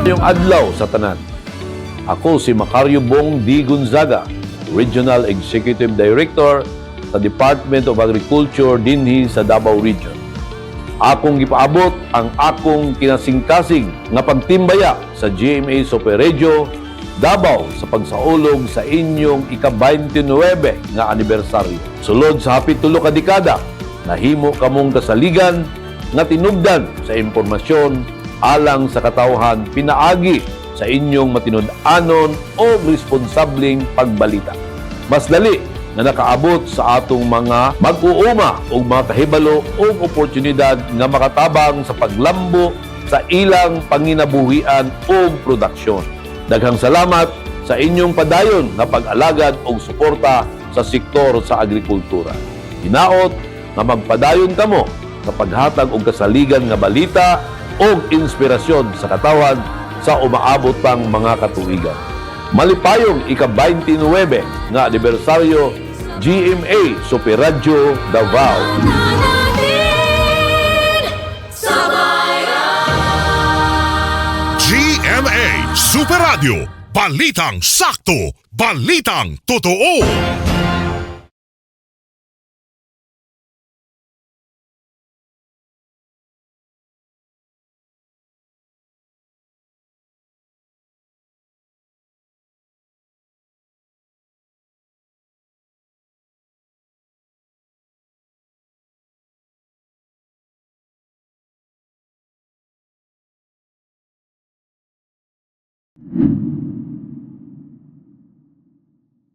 Yung adlaw sa tanan. Ako si Macario Bong D. Gonzaga, Regional Executive Director sa Department of Agriculture dinhi sa Davao Region. Akong gipaabot ang akong kinasingkasing nga pagtimbaya sa GMA Superregio Davao sa pagsaulog sa inyong ika-29 nga anibersaryo. Sulod sa hapit 3 ka dekada, nahimo kamong kasaligan nga tinubdan sa impormasyon alang sa katawhan pinaagi sa inyong matinud-anon o responsableng pagbalita. Mas dali na nakaabot sa atong mga mag-uuma o mga kahibalo o oportunidad nga makatabang sa paglambo sa ilang panginabuhian o produksyon. Daghang salamat sa inyong padayon na pag-alagad o suporta sa sektor sa agrikultura. Hinaot nga magpadayon kamo sa paghatag og kasaligan nga balita o inspirasyon sa katawan sa umaabot pang mga katuigan. Malipayong ika-29 nga anibersaryo GMA Superregio Davao. GMA Super Radio, balitang sakto, balitang totoo.